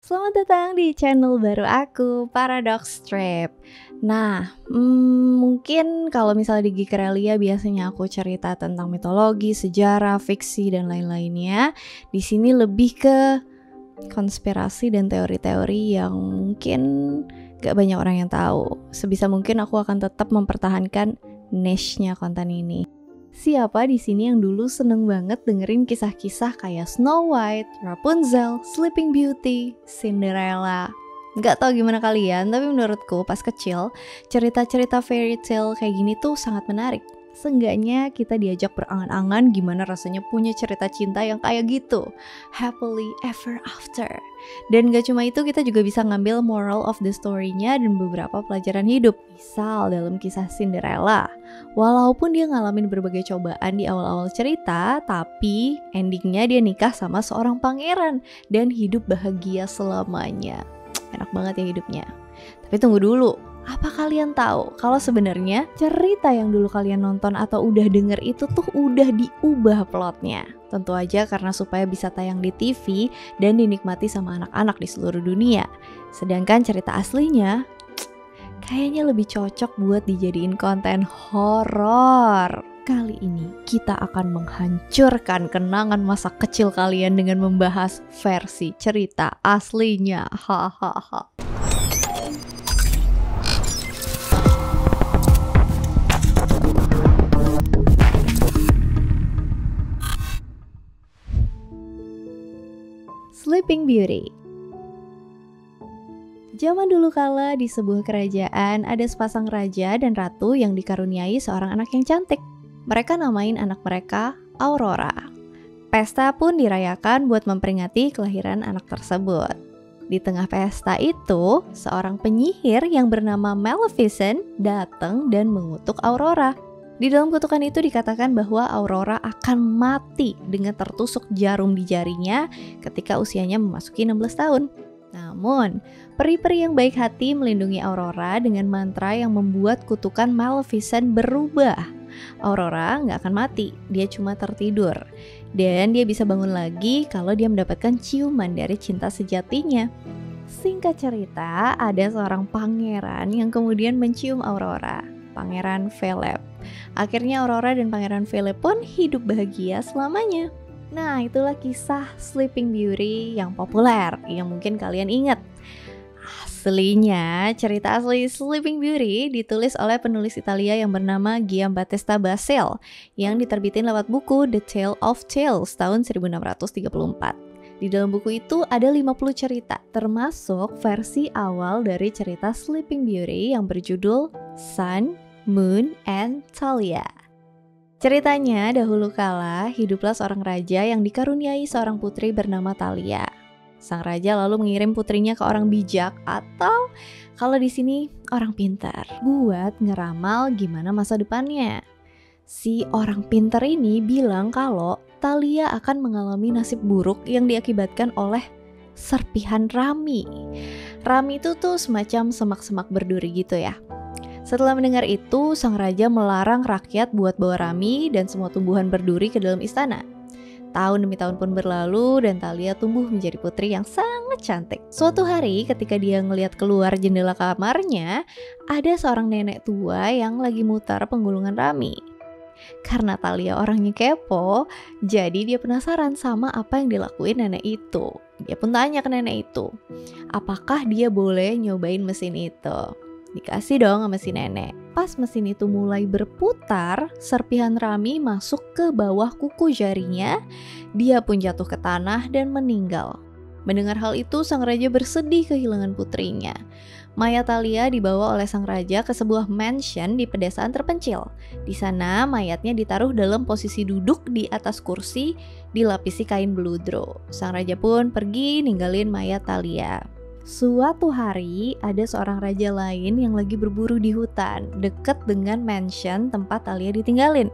Selamat datang di channel baru aku, Paradox Trip. Nah, mungkin kalau misalnya di Geekerelia biasanya aku cerita tentang mitologi, sejarah, fiksi, dan lain-lainnya. Di sini lebih ke konspirasi dan teori-teori yang mungkin gak banyak orang yang tahu. Sebisa mungkin aku akan tetap mempertahankan niche-nya konten ini. Siapa di sini yang dulu seneng banget dengerin kisah-kisah kayak Snow White, Rapunzel, Sleeping Beauty, Cinderella? Gak tau gimana kalian, tapi menurutku pas kecil, cerita-cerita fairy tale kayak gini tuh sangat menarik. Seenggaknya kita diajak berangan-angan gimana rasanya punya cerita cinta yang kayak gitu, happily ever after. Dan gak cuma itu, kita juga bisa ngambil moral of the story-nya dan beberapa pelajaran hidup. Misal dalam kisah Cinderella, walaupun dia ngalamin berbagai cobaan di awal-awal cerita, tapi endingnya dia nikah sama seorang pangeran dan hidup bahagia selamanya. Enak banget ya hidupnya. Tapi tunggu dulu, apa kalian tahu kalau sebenarnya cerita yang dulu kalian nonton atau udah denger itu tuh udah diubah plotnya? Tentu aja karena supaya bisa tayang di TV dan dinikmati sama anak-anak di seluruh dunia. Sedangkan cerita aslinya kayaknya lebih cocok buat dijadiin konten horor. Kali ini kita akan menghancurkan kenangan masa kecil kalian dengan membahas versi cerita aslinya. Hahaha. Sleeping Beauty. Zaman dulu kala di sebuah kerajaan ada sepasang raja dan ratu yang dikaruniai seorang anak yang cantik. Mereka namain anak mereka Aurora. Pesta pun dirayakan buat memperingati kelahiran anak tersebut. Di tengah pesta itu, seorang penyihir yang bernama Maleficent datang dan mengutuk Aurora. Di dalam kutukan itu dikatakan bahwa Aurora akan mati dengan tertusuk jarum di jarinya ketika usianya memasuki 16 tahun. Namun, peri-peri yang baik hati melindungi Aurora dengan mantra yang membuat kutukan Maleficent berubah. Aurora nggak akan mati, dia cuma tertidur. Dan dia bisa bangun lagi kalau dia mendapatkan ciuman dari cinta sejatinya. Singkat cerita, ada seorang pangeran yang kemudian mencium Aurora, Pangeran Philip. Akhirnya Aurora dan Pangeran Philip pun hidup bahagia selamanya. Nah, itulah kisah Sleeping Beauty yang populer, yang mungkin kalian ingat. Aslinya, cerita asli Sleeping Beauty ditulis oleh penulis Italia yang bernama Giambattista Basile, yang diterbitin lewat buku The Tale of Tales tahun 1634. Di dalam buku itu ada 50 cerita, termasuk versi awal dari cerita Sleeping Beauty yang berjudul Sun, Moon, and Thalia. Ceritanya, dahulu kala hiduplah seorang raja yang dikaruniai seorang putri bernama Thalia. Sang raja lalu mengirim putrinya ke orang bijak atau kalau di sini orang pintar buat ngeramal gimana masa depannya. Si orang pintar ini bilang kalau Thalia akan mengalami nasib buruk yang diakibatkan oleh serpihan rami. Rami itu tuh semacam semak-semak berduri gitu ya. Setelah mendengar itu, sang raja melarang rakyat buat bawa rami dan semua tumbuhan berduri ke dalam istana. Tahun demi tahun pun berlalu dan Thalia tumbuh menjadi putri yang sangat cantik. Suatu hari ketika dia ngelihat keluar jendela kamarnya, ada seorang nenek tua yang lagi mutar penggulungan rami. Karena Thalia orangnya kepo, jadi dia penasaran sama apa yang dilakuin nenek itu. Dia pun tanya ke nenek itu, apakah dia boleh nyobain mesin itu? Dikasih dong sama si nenek. Pas mesin itu mulai berputar, serpihan rami masuk ke bawah kuku jarinya. Dia pun jatuh ke tanah dan meninggal. Mendengar hal itu, sang raja bersedih kehilangan putrinya. Mayat Thalia dibawa oleh sang raja ke sebuah mansion di pedesaan terpencil. Di sana, mayatnya ditaruh dalam posisi duduk di atas kursi, dilapisi kain beludro. Sang raja pun pergi ninggalin mayat Thalia. Suatu hari, ada seorang raja lain yang lagi berburu di hutan, dekat dengan mansion tempat Thalia ditinggalin.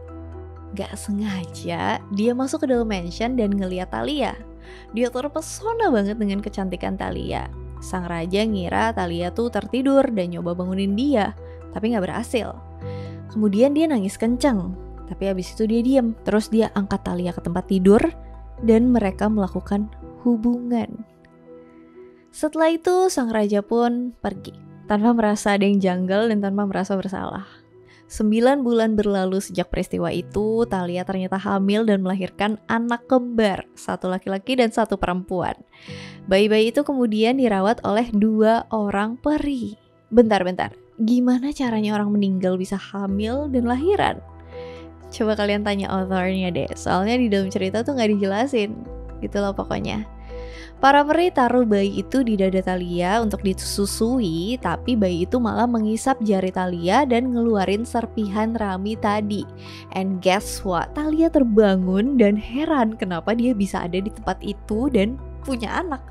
Gak sengaja, dia masuk ke dalam mansion dan ngeliat Thalia. Dia terpesona banget dengan kecantikan Thalia. Sang raja ngira Thalia tuh tertidur dan nyoba bangunin dia, tapi gak berhasil. Kemudian dia nangis kenceng, tapi abis itu dia diam. Terus dia angkat Thalia ke tempat tidur dan mereka melakukan hubungan. Setelah itu sang raja pun pergi, tanpa merasa ada yang janggal dan tanpa merasa bersalah. 9 bulan berlalu sejak peristiwa itu, Thalia ternyata hamil dan melahirkan anak kembar, 1 laki-laki dan 1 perempuan. Bayi-bayi itu kemudian dirawat oleh 2 orang peri. Bentar, gimana caranya orang meninggal bisa hamil dan lahiran? Coba kalian tanya authornya deh, soalnya di dalam cerita tuh gak dijelasin, gitu loh pokoknya. Para peri taruh bayi itu di dada Thalia untuk disusui, tapi bayi itu malah mengisap jari Thalia dan ngeluarin serpihan Rami tadi. And guess what? Thalia terbangun dan heran kenapa dia bisa ada di tempat itu dan punya anak.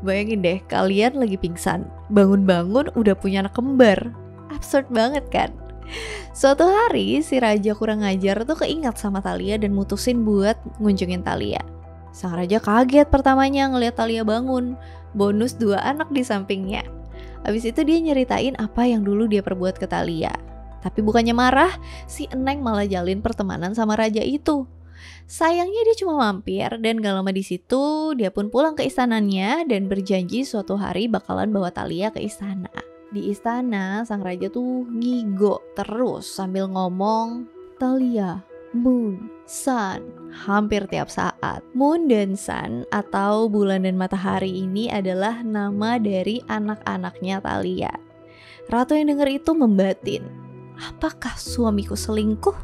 Bayangin deh, kalian lagi pingsan, bangun-bangun udah punya anak kembar. Absurd banget kan? Suatu hari si raja kurang ajar tuh keingat sama Thalia dan mutusin buat ngunjungin Thalia. Sang raja kaget pertamanya ngeliat Thalia bangun, bonus 2 anak di sampingnya. Habis itu dia nyeritain apa yang dulu dia perbuat ke Thalia. Tapi bukannya marah, si Eneng malah jalin pertemanan sama raja itu. Sayangnya dia cuma mampir dan gak lama di situ dia pun pulang ke istananya dan berjanji suatu hari bakalan bawa Thalia ke istana. Di istana sang raja tuh ngigo terus sambil ngomong, "Thalia, Moon, Sun," hampir tiap saat. Moon dan Sun atau bulan dan matahari ini adalah nama dari anak-anaknya Thalia. Ratu yang dengar itu membatin, "Apakah suamiku selingkuh?"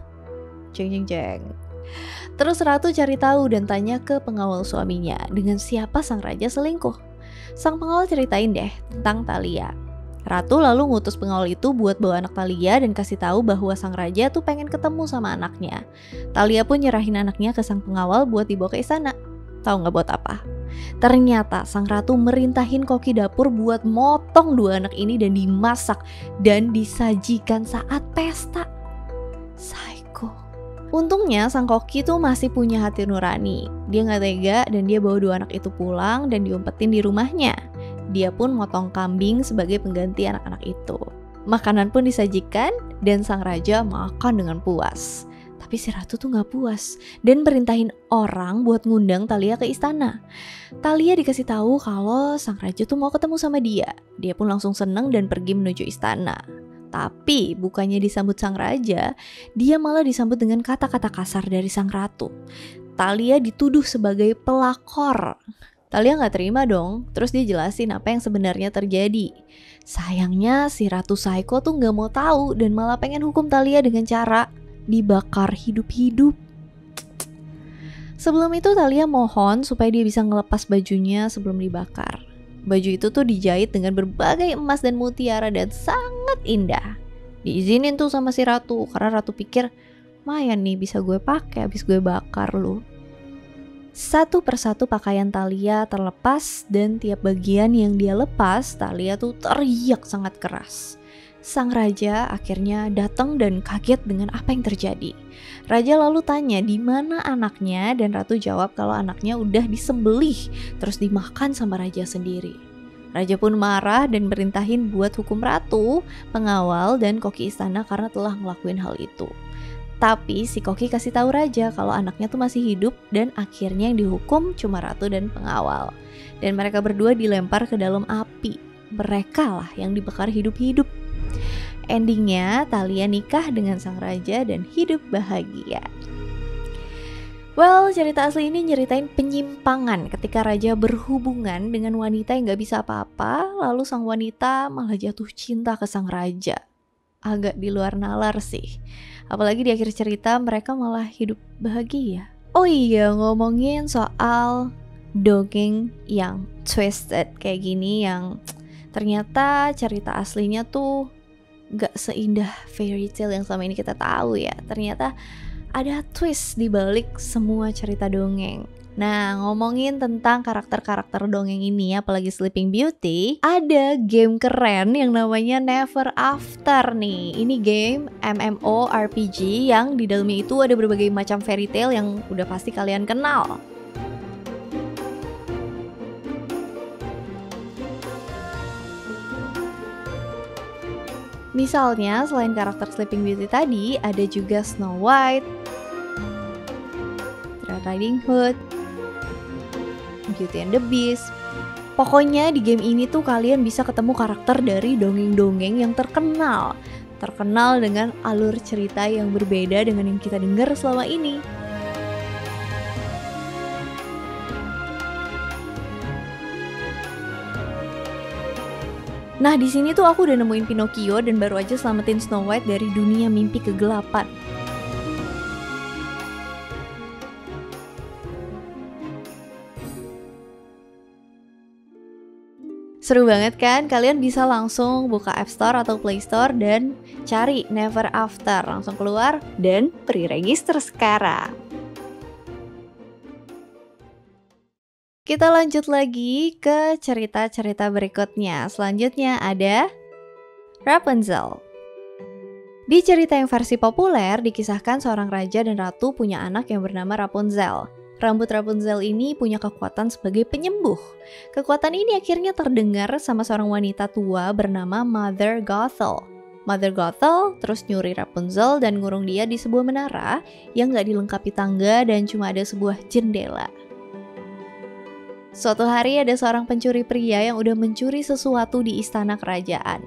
Jeng. Terus Ratu cari tahu dan tanya ke pengawal suaminya, dengan siapa sang raja selingkuh. Sang pengawal ceritain deh tentang Thalia. Ratu lalu ngutus pengawal itu buat bawa anak Thalia dan kasih tahu bahwa sang raja tuh pengen ketemu sama anaknya. Thalia pun nyerahin anaknya ke sang pengawal buat dibawa ke istana. Tahu nggak buat apa? Ternyata sang ratu merintahin koki dapur buat motong 2 anak ini dan dimasak dan disajikan saat pesta. Psycho. Untungnya sang koki tuh masih punya hati nurani. Dia nggak tega dan dia bawa 2 anak itu pulang dan diumpetin di rumahnya. Dia pun motong kambing sebagai pengganti anak-anak itu. Makanan pun disajikan dan sang raja makan dengan puas. Tapi si ratu tuh gak puas dan perintahin orang buat ngundang Thalia ke istana. Thalia dikasih tahu kalau sang raja tuh mau ketemu sama dia. Dia pun langsung seneng dan pergi menuju istana. Tapi bukannya disambut sang raja, dia malah disambut dengan kata-kata kasar dari sang ratu. Thalia dituduh sebagai pelakor. Thalia gak terima dong, terus dia jelasin apa yang sebenarnya terjadi. Sayangnya si Ratu Psycho tuh gak mau tahu dan malah pengen hukum Thalia dengan cara dibakar hidup-hidup. Sebelum itu Thalia mohon supaya dia bisa ngelepas bajunya sebelum dibakar. Baju itu tuh dijahit dengan berbagai emas dan mutiara dan sangat indah. Diizinin tuh sama si Ratu karena Ratu pikir, "Mayan nih bisa gue pakai abis gue bakar lu." Satu persatu pakaian Thalia terlepas dan tiap bagian yang dia lepas, Thalia tuh teriak sangat keras. Sang raja akhirnya datang dan kaget dengan apa yang terjadi. Raja lalu tanya di mana anaknya dan Ratu jawab kalau anaknya udah disembelih terus dimakan sama raja sendiri. Raja pun marah dan merintahin buat hukum Ratu, pengawal dan koki istana karena telah ngelakuin hal itu. Tapi si koki kasih tahu raja kalau anaknya tuh masih hidup dan akhirnya yang dihukum cuma Ratu dan pengawal. Dan mereka berdua dilempar ke dalam api. Mereka lah yang dibakar hidup-hidup. Endingnya Thalia nikah dengan sang raja dan hidup bahagia. Well, cerita asli ini nyeritain penyimpangan ketika raja berhubungan dengan wanita yang gak bisa apa-apa, lalu sang wanita malah jatuh cinta ke sang raja. Agak di luar nalar sih. Apalagi di akhir cerita mereka malah hidup bahagia. Oh iya, ngomongin soal dongeng yang twisted kayak gini, yang ternyata cerita aslinya tuh gak seindah fairy tale yang selama ini kita tahu ya. Ternyata ada twist di balik semua cerita dongeng. Nah, ngomongin tentang karakter-karakter dongeng ini, apalagi Sleeping Beauty, ada game keren yang namanya Never After nih. Ini game MMORPG yang di dalamnya itu ada berbagai macam fairy tale yang udah pasti kalian kenal. Misalnya, selain karakter Sleeping Beauty tadi, ada juga Snow White, Red Riding Hood, Beauty and the Beast, Pokoknya di game ini tuh kalian bisa ketemu karakter dari dongeng-dongeng yang terkenal. Terkenal dengan alur cerita yang berbeda dengan yang kita dengar selama ini. Nah, di sini tuh aku udah nemuin Pinocchio dan baru aja selamatin Snow White dari dunia mimpi kegelapan. Seru banget kan? Kalian bisa langsung buka App Store atau Play Store dan cari Never After. Langsung keluar dan pre-register sekarang. Kita lanjut lagi ke cerita-cerita berikutnya. Selanjutnya ada Rapunzel. Di cerita yang versi populer, dikisahkan seorang raja dan ratu punya anak yang bernama Rapunzel. Rambut Rapunzel ini punya kekuatan sebagai penyembuh. Kekuatan ini akhirnya terdengar sama seorang wanita tua bernama Mother Gothel. Mother Gothel terus nyuri Rapunzel dan ngurung dia di sebuah menara yang gak dilengkapi tangga dan cuma ada sebuah jendela. Suatu hari ada seorang pencuri pria yang udah mencuri sesuatu di istana kerajaan.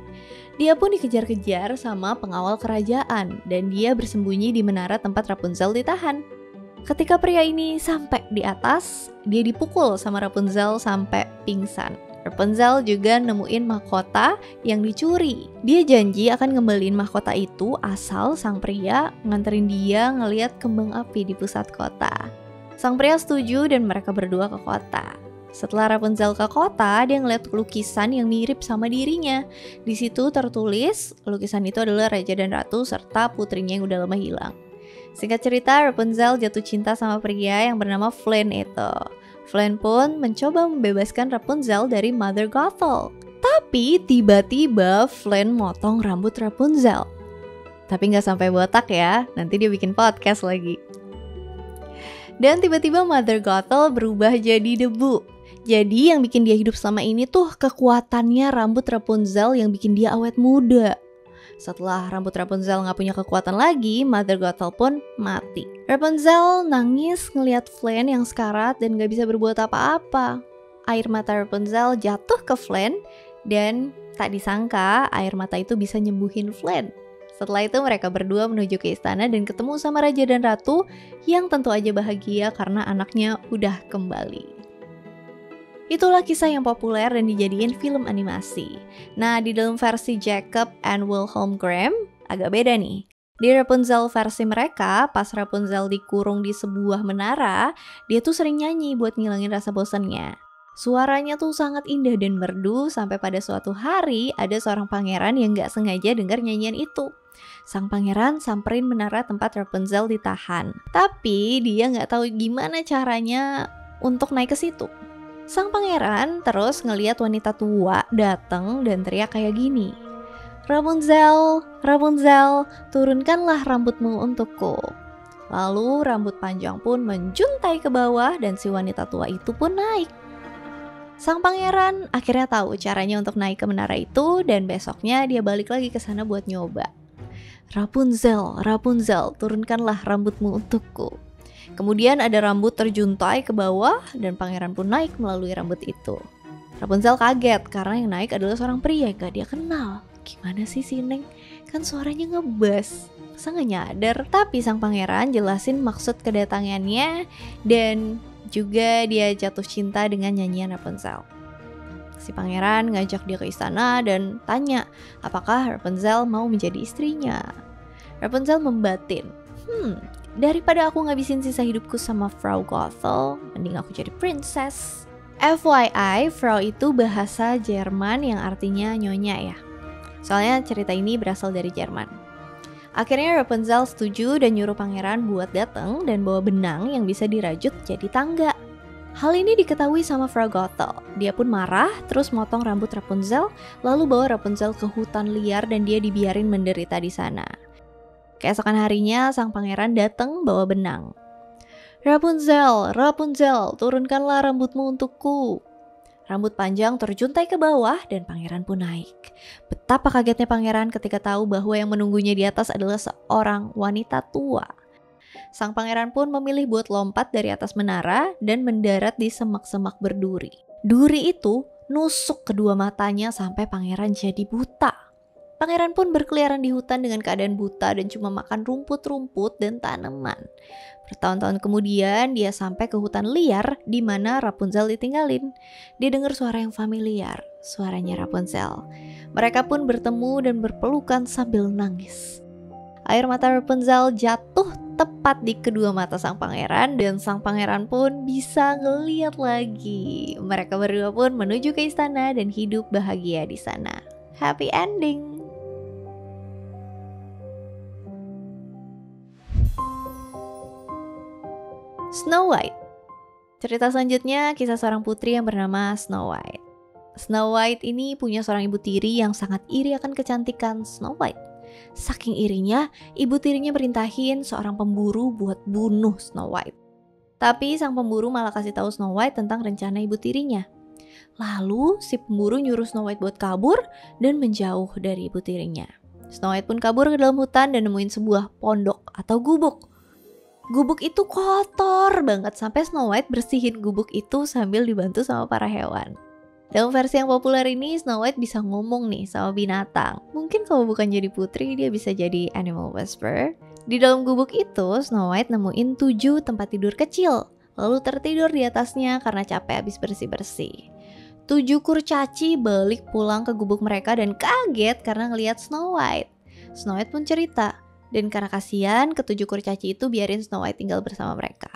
Dia pun dikejar-kejar sama pengawal kerajaan dan dia bersembunyi di menara tempat Rapunzel ditahan. Ketika pria ini sampai di atas, dia dipukul sama Rapunzel sampai pingsan. Rapunzel juga nemuin mahkota yang dicuri. Dia janji akan ngembaliin mahkota itu asal sang pria nganterin dia ngeliat kembang api di pusat kota. Sang pria setuju dan mereka berdua ke kota. Setelah Rapunzel ke kota, dia ngeliat lukisan yang mirip sama dirinya. Di situ tertulis, lukisan itu adalah raja dan ratu serta putrinya yang udah lama hilang. Singkat cerita, Rapunzel jatuh cinta sama pria yang bernama Flynn itu. Flynn pun mencoba membebaskan Rapunzel dari Mother Gothel. Tapi tiba-tiba Flynn motong rambut Rapunzel. Tapi nggak sampai botak ya, nanti dia bikin podcast lagi. Dan tiba-tiba Mother Gothel berubah jadi debu. Jadi yang bikin dia hidup selama ini tuh kekuatannya rambut Rapunzel yang bikin dia awet muda. Setelah rambut Rapunzel gak punya kekuatan lagi, Mother Gothel pun mati. Rapunzel nangis ngeliat Flynn yang sekarat dan gak bisa berbuat apa-apa. Air mata Rapunzel jatuh ke Flynn dan tak disangka air mata itu bisa nyembuhin Flynn. Setelah itu mereka berdua menuju ke istana dan ketemu sama raja dan ratu yang tentu aja bahagia karena anaknya udah kembali. Itulah kisah yang populer dan dijadiin film animasi. Nah, di dalam versi Jacob and Wilhelm Grimm agak beda nih. Di Rapunzel versi mereka, pas Rapunzel dikurung di sebuah menara, dia tuh sering nyanyi buat ngilangin rasa bosannya. Suaranya tuh sangat indah dan merdu sampai pada suatu hari ada seorang pangeran yang gak sengaja dengar nyanyian itu. Sang pangeran samperin menara tempat Rapunzel ditahan. Tapi dia gak tahu gimana caranya untuk naik ke situ. Sang pangeran terus ngeliat wanita tua datang dan teriak kayak gini. Rapunzel, Rapunzel, turunkanlah rambutmu untukku. Lalu rambut panjang pun menjuntai ke bawah dan si wanita tua itu pun naik. Sang pangeran akhirnya tahu caranya untuk naik ke menara itu dan besoknya dia balik lagi ke sana buat nyoba. Rapunzel, Rapunzel, turunkanlah rambutmu untukku. Kemudian ada rambut terjuntai ke bawah dan pangeran pun naik melalui rambut itu. Rapunzel kaget karena yang naik adalah seorang pria yang gak dia kenal. Gimana sih si Neng? Kan suaranya ngebas. Masa gak nyadar? Tapi sang pangeran jelasin maksud kedatangannya dan juga dia jatuh cinta dengan nyanyian Rapunzel. Si pangeran ngajak dia ke istana dan tanya apakah Rapunzel mau menjadi istrinya. Rapunzel membatin. Daripada aku ngabisin sisa hidupku sama Frau Gothel, mending aku jadi princess. FYI, Frau itu bahasa Jerman yang artinya nyonya ya. Soalnya cerita ini berasal dari Jerman. Akhirnya Rapunzel setuju dan nyuruh pangeran buat datang dan bawa benang yang bisa dirajut jadi tangga. Hal ini diketahui sama Frau Gothel. Dia pun marah, terus motong rambut Rapunzel, lalu bawa Rapunzel ke hutan liar dan dia dibiarin menderita di sana. Keesokan harinya, sang pangeran datang bawa benang. Rapunzel, Rapunzel, turunkanlah rambutmu untukku. Rambut panjang terjuntai ke bawah dan pangeran pun naik. Betapa kagetnya pangeran ketika tahu bahwa yang menunggunya di atas adalah seorang wanita tua. Sang pangeran pun memilih buat lompat dari atas menara dan mendarat di semak-semak berduri. Duri itu nusuk kedua matanya sampai pangeran jadi buta. Pangeran pun berkeliaran di hutan dengan keadaan buta dan cuma makan rumput-rumput dan tanaman. Bertahun-tahun kemudian dia sampai ke hutan liar di mana Rapunzel ditinggalin. Dia dengar suara yang familiar, suaranya Rapunzel. Mereka pun bertemu dan berpelukan sambil nangis. Air mata Rapunzel jatuh tepat di kedua mata sang pangeran dan sang pangeran pun bisa ngeliat lagi. Mereka berdua pun menuju ke istana dan hidup bahagia di sana. Happy ending. Snow White. Cerita selanjutnya kisah seorang putri yang bernama Snow White. Snow White ini punya seorang ibu tiri yang sangat iri akan kecantikan Snow White. Saking irinya, ibu tirinya perintahin seorang pemburu buat bunuh Snow White. Tapi sang pemburu malah kasih tahu Snow White tentang rencana ibu tirinya. Lalu si pemburu nyuruh Snow White buat kabur dan menjauh dari ibu tirinya. Snow White pun kabur ke dalam hutan dan nemuin sebuah pondok atau gubuk. Gubuk itu kotor banget sampai Snow White bersihin gubuk itu sambil dibantu sama para hewan. Dalam versi yang populer ini Snow White bisa ngomong nih sama binatang. Mungkin kalau bukan jadi putri dia bisa jadi animal whisperer. Di dalam gubuk itu Snow White nemuin 7 tempat tidur kecil. Lalu tertidur di atasnya karena capek habis bersih-bersih. 7 kurcaci balik pulang ke gubuk mereka dan kaget karena ngelihat Snow White. Snow White pun cerita. Dan karena kasihan, ke-7 kurcaci itu biarin Snow White tinggal bersama mereka.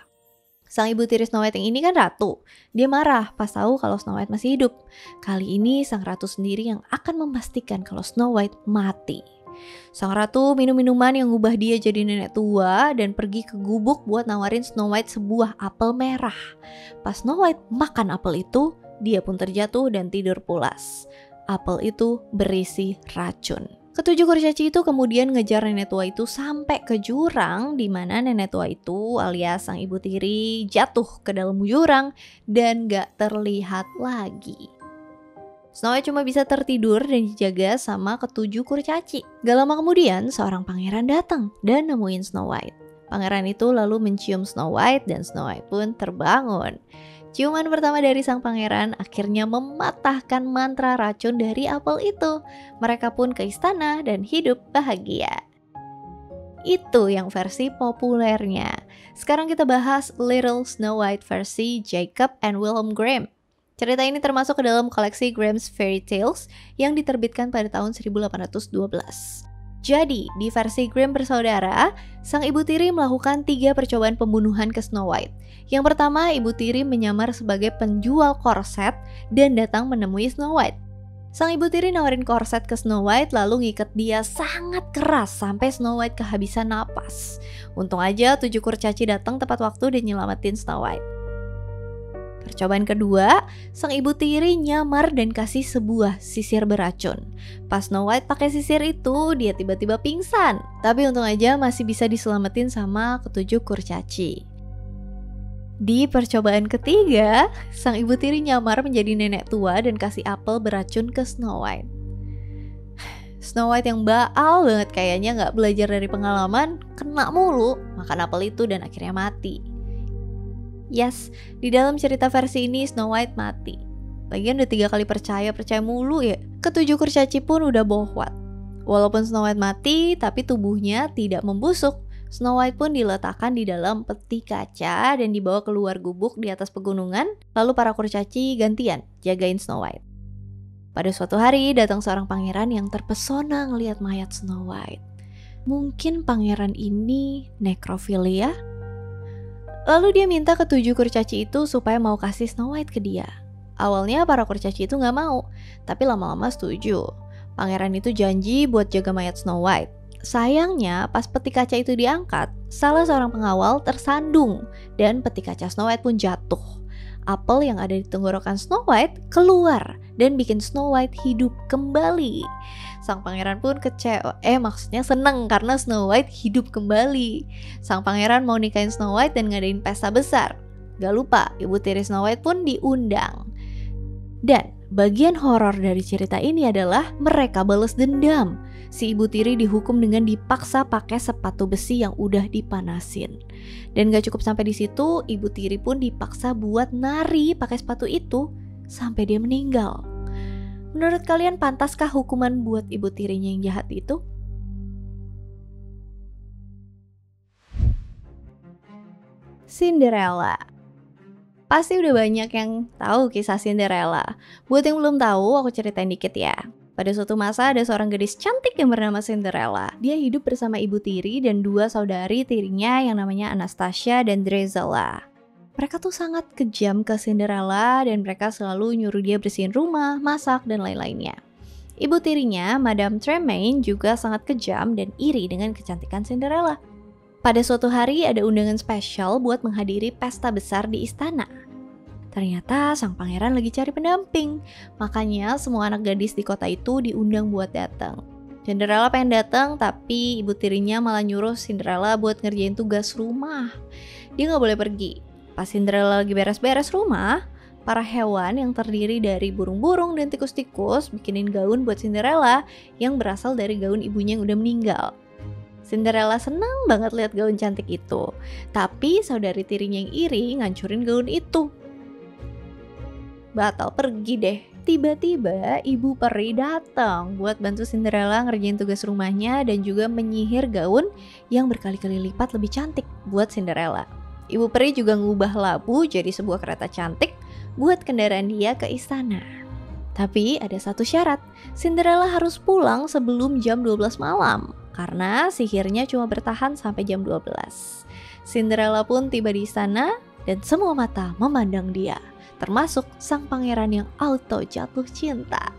Sang ibu tiri Snow White yang ini kan ratu. Dia marah pas tahu kalau Snow White masih hidup. Kali ini sang ratu sendiri yang akan memastikan kalau Snow White mati. Sang ratu minum minuman yang ngubah dia jadi nenek tua dan pergi ke gubuk buat nawarin Snow White sebuah apel merah. Pas Snow White makan apel itu, dia pun terjatuh dan tidur pulas. Apel itu berisi racun. Ke-7 kurcaci itu kemudian ngejar nenek tua itu sampai ke jurang di mana nenek tua itu alias sang ibu tiri jatuh ke dalam jurang dan gak terlihat lagi. Snow White cuma bisa tertidur dan dijaga sama ke-7 kurcaci. Gak lama kemudian seorang pangeran datang dan nemuin Snow White. Pangeran itu lalu mencium Snow White dan Snow White pun terbangun. Ciuman pertama dari sang pangeran akhirnya mematahkan mantra racun dari apel itu. Mereka pun ke istana dan hidup bahagia. Itu yang versi populernya. Sekarang kita bahas Little Snow White versi Jacob and Wilhelm Grimm. Cerita ini termasuk ke dalam koleksi Grimm's Fairy Tales yang diterbitkan pada tahun 1812. Jadi, di versi Grimm bersaudara, sang ibu tiri melakukan 3 percobaan pembunuhan ke Snow White. Yang pertama, ibu tiri menyamar sebagai penjual korset dan datang menemui Snow White. Sang ibu tiri nawarin korset ke Snow White lalu ngikat dia sangat keras sampai Snow White kehabisan napas. Untung aja 7 kurcaci datang tepat waktu dan nyelamatin Snow White. Percobaan kedua, sang ibu tiri nyamar dan kasih sebuah sisir beracun. Pas Snow White pakai sisir itu, dia tiba-tiba pingsan. Tapi untung aja masih bisa diselamatin sama ke-7 kurcaci. Di percobaan ketiga, sang ibu tiri nyamar menjadi nenek tua dan kasih apel beracun ke Snow White. Snow White yang baal banget kayaknya gak belajar dari pengalaman, kena mulu makan apel itu dan akhirnya mati. Yes, di dalam cerita versi ini Snow White mati. Lagian udah 3 kali percaya mulu ya. Ke-7 kurcaci pun udah bohwat. Walaupun Snow White mati, tapi tubuhnya tidak membusuk. Snow White pun diletakkan di dalam peti kaca dan dibawa keluar gubuk di atas pegunungan. Lalu para kurcaci gantian jagain Snow White. Pada suatu hari datang seorang pangeran yang terpesona ngelihat mayat Snow White. Mungkin pangeran ini nekrofilia? Lalu dia minta ke-7 kurcaci itu supaya mau kasih Snow White ke dia. Awalnya para kurcaci itu gak mau, tapi lama-lama setuju. Pangeran itu janji buat jaga mayat Snow White. Sayangnya pas peti kaca itu diangkat, salah seorang pengawal tersandung dan peti kaca Snow White pun jatuh. Apel yang ada di tenggorokan Snow White keluar dan bikin Snow White hidup kembali. Sang pangeran pun maksudnya seneng karena Snow White hidup kembali. Sang pangeran mau nikahin Snow White dan ngadain pesta besar. Gak lupa, ibu tiri Snow White pun diundang. Dan bagian horor dari cerita ini adalah mereka balas dendam. Si ibu tiri dihukum dengan dipaksa pakai sepatu besi yang udah dipanasin. Dan gak cukup sampai di situ, ibu tiri pun dipaksa buat nari pakai sepatu itu. sampai dia meninggal. Menurut kalian pantaskah hukuman buat ibu tirinya yang jahat itu? Cinderella. Pasti udah banyak yang tahu kisah Cinderella. Buat yang belum tahu, aku ceritain dikit ya. Pada suatu masa ada seorang gadis cantik yang bernama Cinderella. Dia hidup bersama ibu tiri dan dua saudari tirinya yang namanya Anastasia dan Drusilla. Mereka tuh sangat kejam ke Cinderella dan mereka selalu nyuruh dia bersihin rumah, masak, dan lain-lainnya. Ibu tirinya, Madame Tremaine, juga sangat kejam dan iri dengan kecantikan Cinderella. Pada suatu hari ada undangan spesial buat menghadiri pesta besar di istana. Ternyata sang pangeran lagi cari pendamping, makanya semua anak gadis di kota itu diundang buat datang. Cinderella pengen datang, tapi ibu tirinya malah nyuruh Cinderella buat ngerjain tugas rumah. Dia nggak boleh pergi. Pas Cinderella lagi beres-beres rumah, para hewan yang terdiri dari burung-burung dan tikus-tikus bikinin gaun buat Cinderella yang berasal dari gaun ibunya yang udah meninggal. Cinderella senang banget lihat gaun cantik itu, tapi saudari tirinya yang iri ngancurin gaun itu. Batal pergi deh. Tiba-tiba ibu peri datang buat bantu Cinderella ngerjain tugas rumahnya dan juga menyihir gaun yang berkali-kali lipat lebih cantik buat Cinderella. Ibu peri juga ngubah labu jadi sebuah kereta cantik buat kendaraan dia ke istana. Tapi ada satu syarat, Cinderella harus pulang sebelum jam 12 malam karena sihirnya cuma bertahan sampai jam 12. Cinderella pun tiba di istana dan semua mata memandang dia, termasuk sang pangeran yang auto jatuh cinta.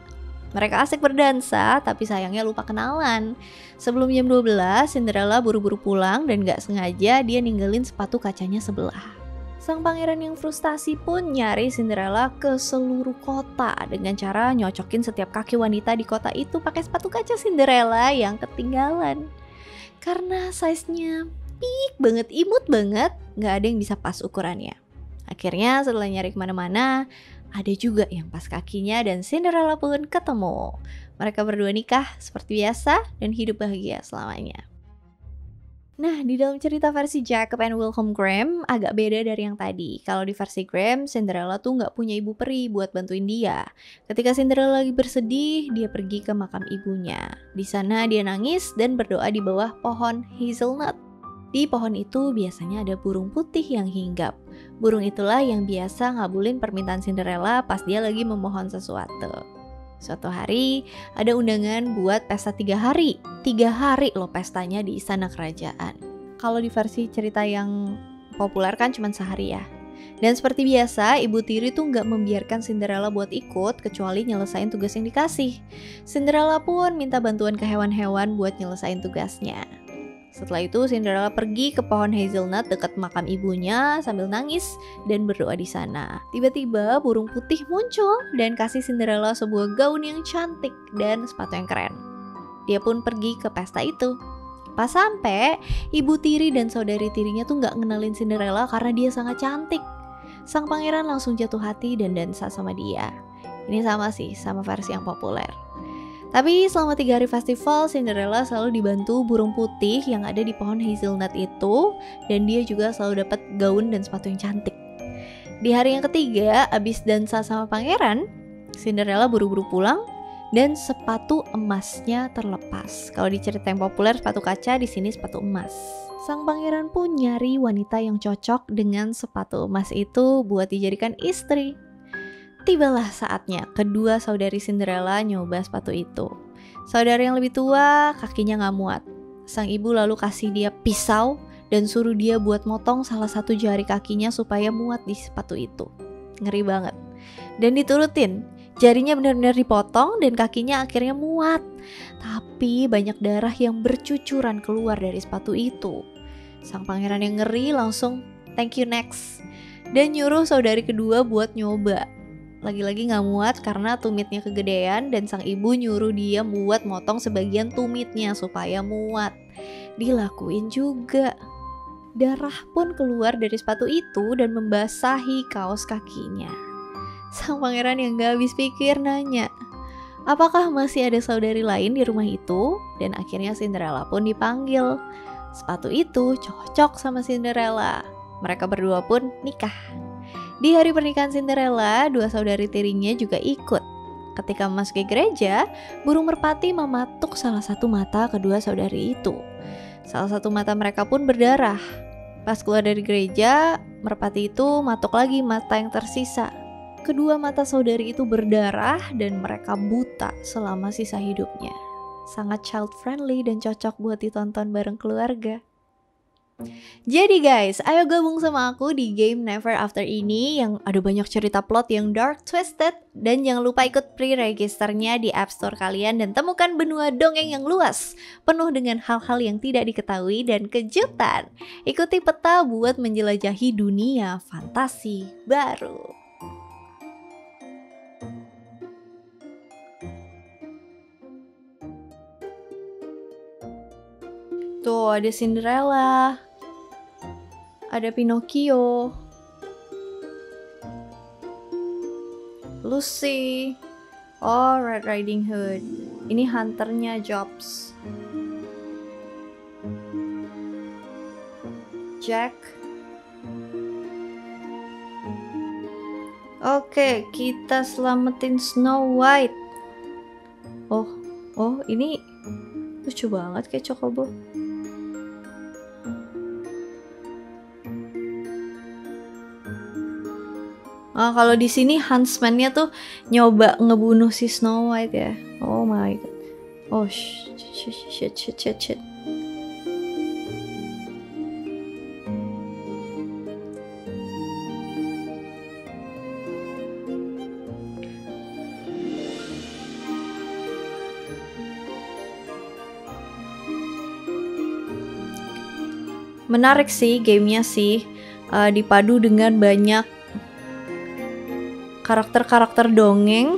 Mereka asik berdansa, tapi sayangnya lupa kenalan. Sebelum jam 12, Cinderella buru-buru pulang dan gak sengaja dia ninggalin sepatu kacanya sebelah. Sang pangeran yang frustasi pun nyari Cinderella ke seluruh kota dengan cara nyocokin setiap kaki wanita di kota itu pakai sepatu kaca Cinderella yang ketinggalan. Karena size-nya big banget, imut banget, gak ada yang bisa pas ukurannya. Akhirnya setelah nyari kemana-mana, ada juga yang pas kakinya dan Cinderella pun ketemu. Mereka berdua nikah seperti biasa dan hidup bahagia selamanya. Nah, di dalam cerita versi Jacob and Wilhelm Grimm agak beda dari yang tadi. Kalau di versi Grimm, Cinderella tuh nggak punya ibu peri buat bantuin dia. Ketika Cinderella lagi bersedih, dia pergi ke makam ibunya. Di sana dia nangis dan berdoa di bawah pohon hazelnut. Di pohon itu biasanya ada burung putih yang hinggap. Burung itulah yang biasa ngabulin permintaan Cinderella pas dia lagi memohon sesuatu. Suatu hari ada undangan buat pesta 3 hari. 3 hari loh pestanya di istana kerajaan. Kalau di versi cerita yang populer kan cuma sehari ya. Dan seperti biasa, ibu tiri tuh nggak membiarkan Cinderella buat ikut kecuali nyelesain tugas yang dikasih. Cinderella pun minta bantuan ke hewan-hewan buat nyelesain tugasnya. Setelah itu Cinderella pergi ke pohon hazelnut dekat makam ibunya sambil nangis dan berdoa di sana. Tiba-tiba burung putih muncul dan kasih Cinderella sebuah gaun yang cantik dan sepatu yang keren. Dia pun pergi ke pesta itu. Pas sampai, ibu tiri dan saudari tirinya tuh gak ngenalin Cinderella karena dia sangat cantik. Sang pangeran langsung jatuh hati dan dansa sama dia. Ini sama sih, sama versi yang populer. Tapi selama 3 hari festival, Cinderella selalu dibantu burung putih yang ada di pohon hazelnut itu, dan dia juga selalu dapat gaun dan sepatu yang cantik. Di hari yang ketiga, abis dansa sama pangeran, Cinderella buru-buru pulang dan sepatu emasnya terlepas. Kalau di cerita yang populer sepatu kaca, di sini sepatu emas. Sang pangeran pun nyari wanita yang cocok dengan sepatu emas itu buat dijadikan istri. Tibalah saatnya kedua saudari Cinderella nyoba sepatu itu. Saudari yang lebih tua kakinya gak muat. Sang ibu lalu kasih dia pisau dan suruh dia buat motong salah satu jari kakinya supaya muat di sepatu itu. Ngeri banget. Dan diturutin, jarinya benar-benar dipotong dan kakinya akhirnya muat. Tapi banyak darah yang bercucuran keluar dari sepatu itu. Sang pangeran yang ngeri langsung thank you next dan nyuruh saudari kedua buat nyoba. Lagi-lagi gak muat karena tumitnya kegedean dan sang ibu nyuruh dia buat motong sebagian tumitnya supaya muat. Dilakuin juga. Darah pun keluar dari sepatu itu dan membasahi kaos kakinya. Sang pangeran yang gak habis pikir nanya, apakah masih ada saudari lain di rumah itu? Dan akhirnya Cinderella pun dipanggil. Sepatu itu cocok sama Cinderella. Mereka berdua pun nikah. Di hari pernikahan Cinderella, dua saudari tirinya juga ikut. Ketika memasuki gereja, burung merpati mematuk salah satu mata kedua saudari itu. Salah satu mata mereka pun berdarah. Pas keluar dari gereja, merpati itu matuk lagi mata yang tersisa. Kedua mata saudari itu berdarah dan mereka buta selama sisa hidupnya. Sangat child friendly dan cocok buat ditonton bareng keluarga. Jadi guys, ayo gabung sama aku di game Never After ini yang ada banyak cerita plot yang dark twisted. Dan jangan lupa ikut pre-registernya di App Store kalian dan temukan benua dongeng yang luas, penuh dengan hal-hal yang tidak diketahui dan kejutan. Ikuti peta buat menjelajahi dunia fantasi baru. Tuh ada Cinderella, ada Pinocchio, Lucy, oh Red Riding Hood. Ini hunternya Jobs, Jack. Oke, kita selamatin Snow White. Oh ini lucu banget kayak Chocobo. Kalau di sini huntsman-nya tuh nyoba ngebunuh si Snow White ya. Oh my god. Oh shit. Menarik sih gamenya sih, dipadu dengan banyak karakter-karakter dongeng,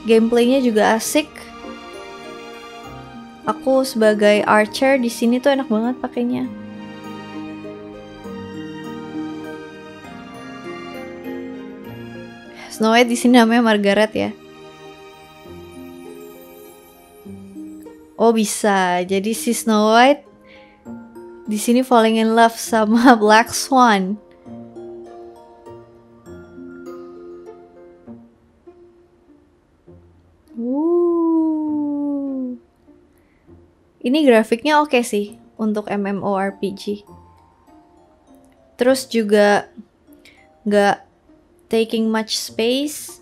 gameplaynya juga asik. Aku sebagai archer di sini tuh enak banget pakainya. Snow White di sini namanya Margaret ya. Oh bisa, jadi si Snow White di sini falling in love sama Black Swan. Ini grafiknya oke sih untuk MMORPG. Terus juga nggak taking much space.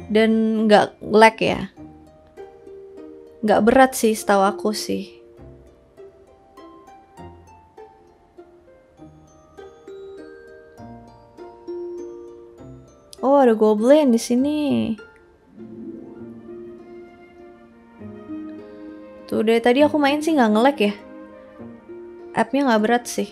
Dan nggak lag ya. Nggak berat sih setahu aku sih. Oh, ada goblin di sini. Tuh dari tadi aku main sih nggak nge-lag ya. App-nya nggak berat sih.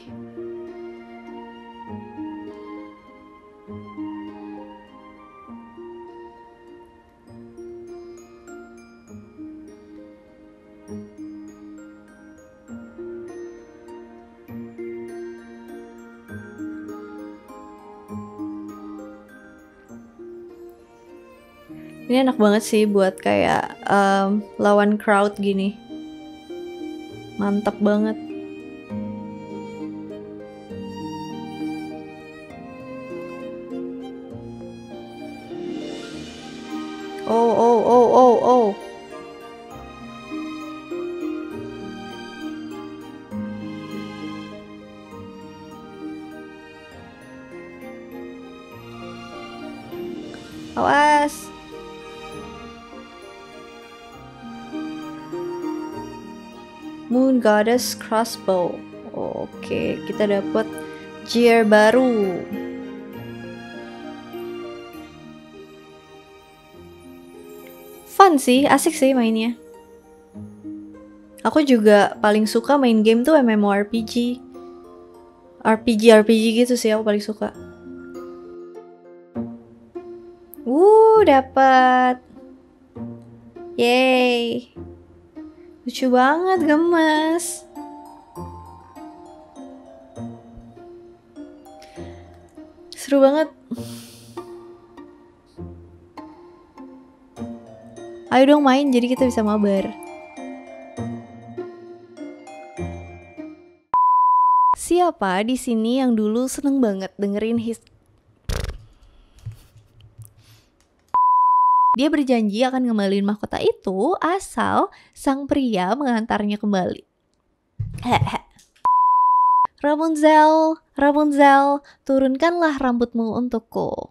Ini enak banget sih buat kayak lawan crowd gini. Mantap banget. Oh. Awas. Moon Goddess Crossbow. Oke, kita dapat gear baru. Fun sih, asik sih mainnya. Aku juga paling suka main game tuh MMORPG. RPG gitu sih aku paling suka. Dapat. Yeay. Lucu banget, gemes. Seru banget. Ayo dong main, jadi kita bisa mabar. Siapa di sini yang dulu seneng banget dengerin Dia berjanji akan ngembaliin mahkota itu asal sang pria mengantarnya kembali. Rapunzel, Rapunzel, turunkanlah rambutmu untukku.